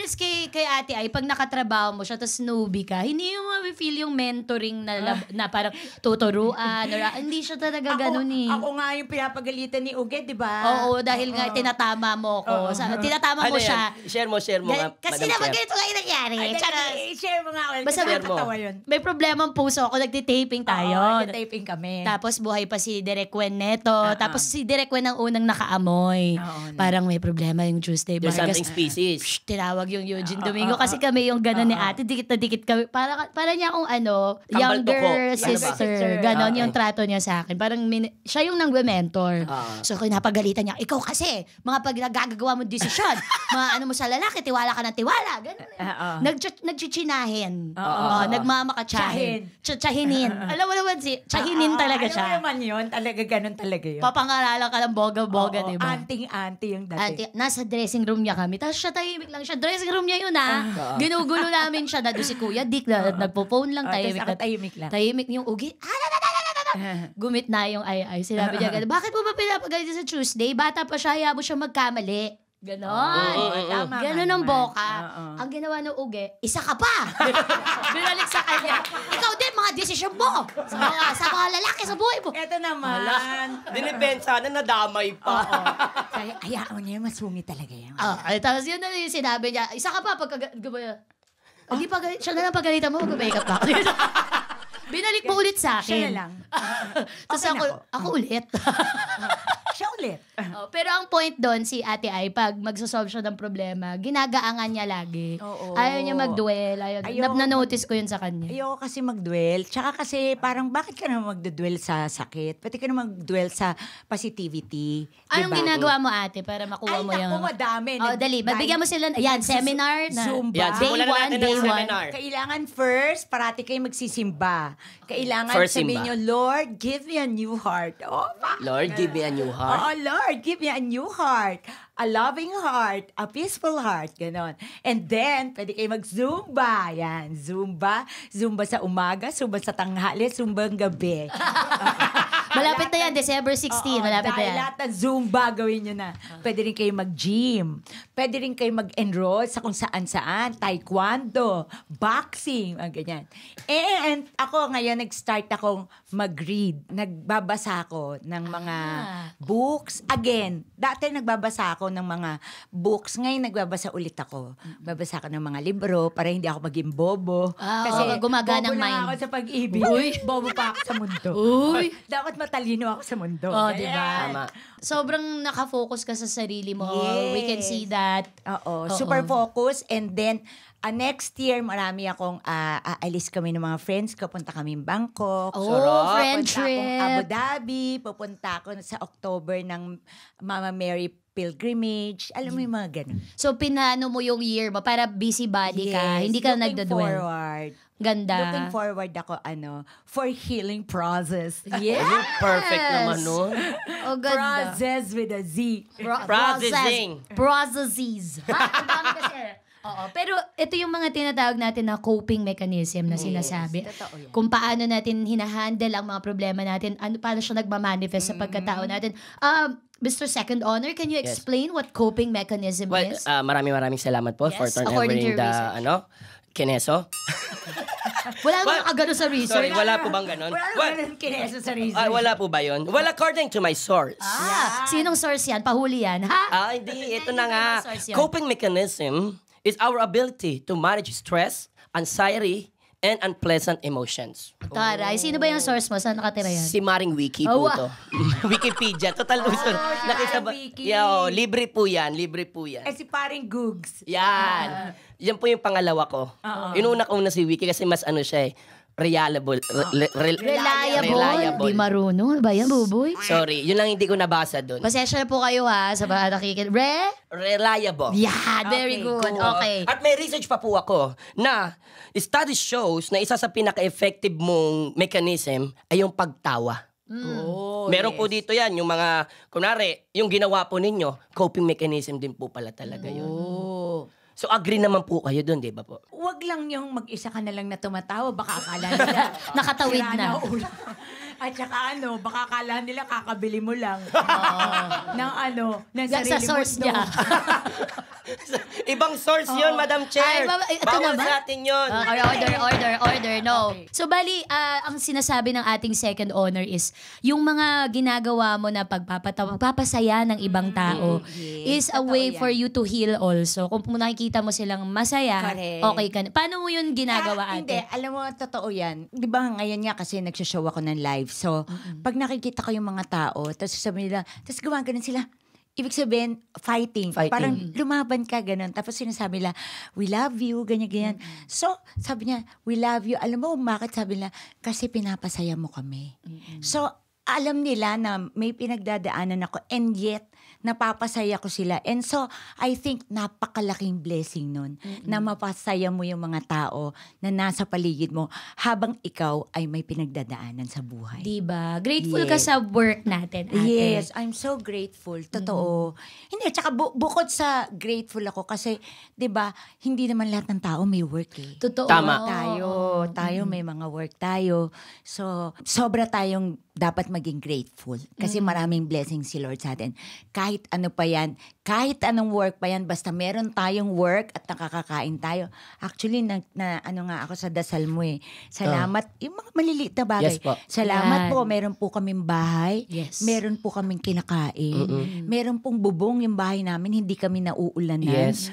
fairness kay ate ay, pag nakatrabaho mo siya, tapos newbie ka, hindi mo ma-feel yung mentoring na parang tuturuan. Hindi siya talaga ganun eh. Ako nga yung pinapagalitan ni Uge, di ba? Oo, dahil nga tinatama mo ko. Tinatama mo siya. Share mo nga. Kasi naman ganito nga yung nangyari. Share mo nga. Basta may problema ang puso ako, nagtitaping tayo. Nagtitaping kami. Tapos buhay pa si Direk Wen neto. Tapos si Direk Wen ang unang nakaamoy. Parang may problema yung Tuesday. There's something species. Tinawag yung Eugene Domingo kasi kami yung gano'n ni ate. Dikit na dikit kami. Para niya akong younger sister. Ganon yung trato niya sa akin. Parang siya yung nang-mentor. So napagalitan niya, ikaw kasi, mga pag nagagagawa mo desisyon, mga ano mo sa lalaki, tiwala ka ng tiwala. Ganon. Nagchichinahin. Nagmamakatsahin. Tsahinin. Alam mo naman tsahinin talaga siya. Alam mo naman yun, talaga ganun talaga yun. Papangalalan ka ng boga-boga, diba? Anting-anti yung dati. Nasa dressing room niya kami. Tapos siya tahimik lang siya. Dressing room niya yun Ginugulo namin siya. Doon si Kuya Dick nagpo-phone lang. Tahimik lang. Tahimik yung Ugi. Gumit na yung ay. Sinabi niya gano'n, bakit mo ba pinapagalit sa Tuesday? Bata pa siya, haya mo siya magkamali. Ganon. Ganon ang boka. Ang ginawa ng Uge, isa ka pa. Binalik sa kanya. Ikaw din, mga desisyon mo. Sa mga lalaki sa buhay mo. Ito naman. Dinipensa na nadamay pa. Kaya hayaan mo niya, masungit talaga yan. Tapos yun na yung sinabi niya, isa ka pa pagka hindi pa siya na lang pagalitan mo, mag-makeup pa. Binalik mo ulit sa akin. Siya na lang. Tapos ako ulit. Siya ulit. Pero ang point doon, si ate ay, pag magsasolve siya ng problema, ginagaangan niya lagi. Ayaw niya mag-dwell. Na-notice ko yun sa kanya. Ayoko kasi mag-dwell. Tsaka kasi parang bakit ka naman mag-dwell sa sakit? Pwede ka naman mag-dwell sa positivity. Anong ginagawa mo ate para makuha mo yung... Ay, naku, madami. Dali. Bigyan mo sila, seminar na. Zumba. Yan, simulan na natin ng seminar. Kailangan first, parati kayo magsisimba. Kailangan First sabihin simba. nyo, Lord, give me a new heart. Lord, give me a new heart. Lord, give me a new heart. A loving heart. A peaceful heart. Ganon. And then, pwede kayo mag-Zumba. Yan, Zumba. Zumba sa umaga, Zumba sa tanghali, Zumba ng gabi. Malapit na yan, December 16. Malapit na yan. Lahat ng Zumba gawin nyo na. Pwede rin kayo mag-gym. Pwede rin kayo mag-enroll sa kung saan-saan. Taekwondo, boxing, mga ganyan. And ako ngayon, nag-start akong mag-read. Nagbabasa ako ng mga books. Again, dati nagbabasa ako ng mga books. Ngayon, nagbabasa ulit ako. Babasa ako ng mga libro para hindi ako maging bobo. Kasi gumaganang bobo mind. lang ako sa pag-ibig. Bobo pa ako sa mundo. Dapat matalino ako sa mundo. Diba? Tama. Sobrang nakafocus ka sa sarili mo. Yes. We can see that. Super focus. And then, next year, marami akong aalis kami ng mga friends ko. Punta kami Bangkok. Friend Pupunta trip. akong Abu Dhabi. Pupunta ako sa October ng Mama Mary pilgrimage. Alam mo yung mga ganun. So, pinano mo yung year mo para busybody ka. Hindi ka looking nagdadwell. forward. Ganda. Looking forward ako, for healing process. Yeah. Perfect naman nun. Oh, ganda. Process with a Z. Processing. Processes. Ang dami kasi. Pero ito yung mga tinatawag natin na coping mechanism na sinasabi. Totoo yan. Kung paano natin hinahandle ang mga problema natin, paano siya nagmamanifest sa pagkatao natin. Mr. Second Honor, can you explain what coping mechanism is? Maraming salamat po for according to turnovering your the, research. Kineso. Wala mo nakagano sa research. Sorry, wala po bang ganon? Wala naman kineso sa research. Wala po ba yun? Well, according to my source. Sinong source yan? Pahuli yan, ha? Hindi. Ito na nga. Source yan. Coping mechanism is our ability to manage stress, anxiety, and unpleasant emotions. Taray, sino ba yung source mo? Saan nakatira yan? Si Maring Wiki po to. Wikipedia. Total uso. Wiki. Libre po yan. Libre po yan. Si paring Googs. Yan. Yan po yung pangalawa ko. Inuna ko na si Wiki kasi mas siya reliable. Reliable. Di marunong. Ano ba yan, buboy? Sorry, yun lang hindi ko nabasa doon. Pasensya na po kayo sa mga nakikita. Reliable. Yeah, very good. Okay. At may research pa po ako na study shows na isa sa pinaka-effective mong mechanism ay yung pagtawa. Meron po dito yan, yung mga, kunwari, yung ginawa po ninyo, coping mechanism din po pala talaga yun. So agree naman po kayo doon, di ba po? Wag lang yung mag-isa ka na lang na tumatawa. Baka akala nila Nakatawid sira na. ulo. At saka baka akala nila kakabili mo lang. ng Sa sarili source mo. niya. Ibang source yun, Madam Chair. Ito Bawal na ba? sa atin yun. Order, no. Okay. So, bali, ang sinasabi ng ating second owner is, yung mga ginagawa mo na pagpapasaya ng ibang tao is a Totoo way yan. for you to heal also. Kung nakikita mo silang masaya, Correct. okay ka na. Paano mo yun ginagawa, Hindi, ate? alam mo, totoo yan. Di ba ngayon nga kasi nagsashow ako ng live. So, pag nakikita ko yung mga tao, tapos sasabihin nila, tapos gumagano'n sila, ibig sabihin, fighting. Parang lumaban ka, ganun. Tapos sinasabi nila, we love you, ganyan. So, sabi niya, we love you. Alam mo, bakit sabi nila? Kasi pinapasaya mo kami. So, alam nila na may pinagdadaanan ako and yet, napapasaya ko sila. And so, I think napakalaking blessing nun na mapasaya mo yung mga tao na nasa paligid mo habang ikaw ay may pinagdadaanan sa buhay. Diba? Grateful ka sa work natin, ate. Yes, I'm so grateful. Totoo. Hindi, tsaka bukod sa grateful ako kasi, di ba, hindi naman lahat ng tao may work eh. Totoo. Tama. Tayo may mga work tayo. So, sobra tayong dapat maging grateful kasi maraming blessings si Lord sa atin. Kahit ano pa yan, kahit anong work pa yan, basta meron tayong work at nakakakain tayo. Actually, ano nga ako sa dasal mo eh. Salamat, yung mga maliliit na bagay. Yes po. Salamat Yan. po, meron po kaming bahay. Yes. Meron po kaming kinakain. Meron pong bubong yung bahay namin, hindi kami nauulanan. Yes.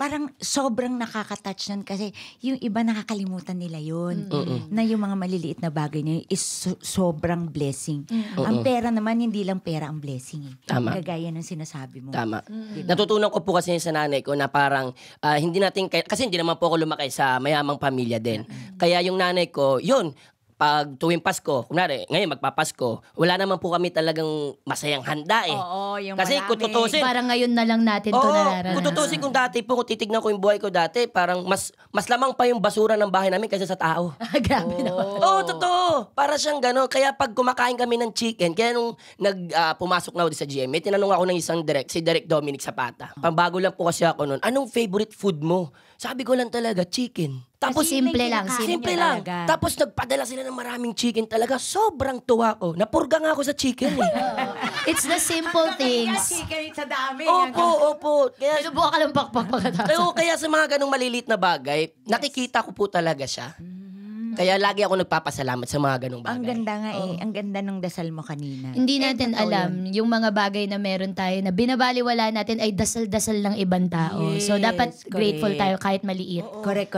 Parang sobrang nakaka-touch nun kasi yung iba nakakalimutan nila yun. Na yung mga maliliit na bagay na yun is sobrang blessing. Ang pera naman, hindi lang pera ang blessing eh. Tama. Kagaya ng sinasabi mo. Tama. Natutunan ko po kasi sa nanay ko na parang hindi natin, kasi hindi naman po ako lumaki sa mayamang pamilya din. Kaya yung nanay ko, yun, pag tuwing Pasko, kunwari, ngayon magpapasko, wala naman po kami talagang masayang handa eh. Oo, yung Kasi marami. kung tutusin, Parang ngayon na lang natin to nararanasan. kung tutusin kung dati po, kung titignan ko yung buhay ko dati, parang mas lamang pa yung basura ng bahay namin kaysa sa tao. Grabe naman. Oo, totoo. Para siyang gano'n. Kaya pag kumakain kami ng chicken, kaya nung pumasok na ako sa GMA, tinanong ako ng isang si Direk Dominic Zapata. Pambago lang po kasi ako noon, anong favorite food mo? Sabi ko lang talaga, chicken. Tapos Simple lang. Simple lang. talaga. Tapos nagpadala sila ng maraming chicken talaga. Sobrang tuwa ko. Napurga nga ako sa chicken eh. It's the simple things. Chicken sa dami. Opo. Kaya, Sinubukan ka lang pakpakpakatapos. kaya sa mga ganong maliliit na bagay, nakikita ko po talaga siya. Kaya lagi ako nagpapasalamat sa mga ganong bagay. Ang ganda nga eh. Ang ganda nung dasal mo kanina. Hindi natin totoo alam yung mga bagay na meron tayo na binabaliwala natin ay dasal-dasal ng ibang tao. So, Yes, dapat grateful correct. tayo kahit maliit. Correct.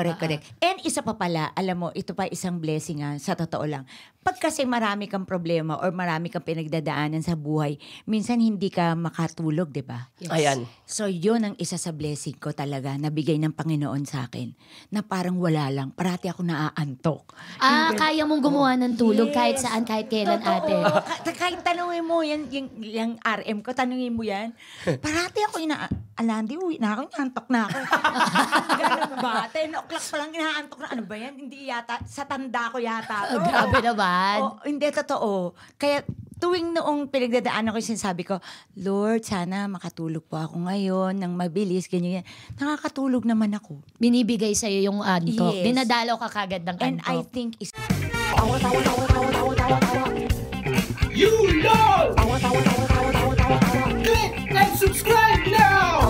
And isa pa pala, alam mo, ito pa isang blessing sa totoo lang. Pag kasi marami kang problema or marami kang pinagdadaanan sa buhay, minsan hindi ka makatulog, di ba? Ayan. So, yun ang isa sa blessing ko talaga, nabigay ng Panginoon sa akin, na parang wala lang. Parati ako naaantok. Kaya mong gumawa ng tulog kahit saan, kahit kailan, ate. Kahit tanungin mo yan, yung RM ko, tanungin mo yan. Parati ako Alandi, uwi na ako, inaantok na ako. Ganun ba? 10 o'clock pa lang inaantok na. Ano ba yan? Hindi yata, sa tanda ko yata. Grabe naman. Hindi, totoo. Kaya tuwing noong pinagdadaanan ko, sinasabi ko, Lord, sana makatulog po ako ngayon ng mabilis, ganyan. Nakakatulog naman ako. Binibigay sa'yo yung antok. Yes. Dinadalaw ka kagad ng And I antok. think is You know! Click and subscribe now!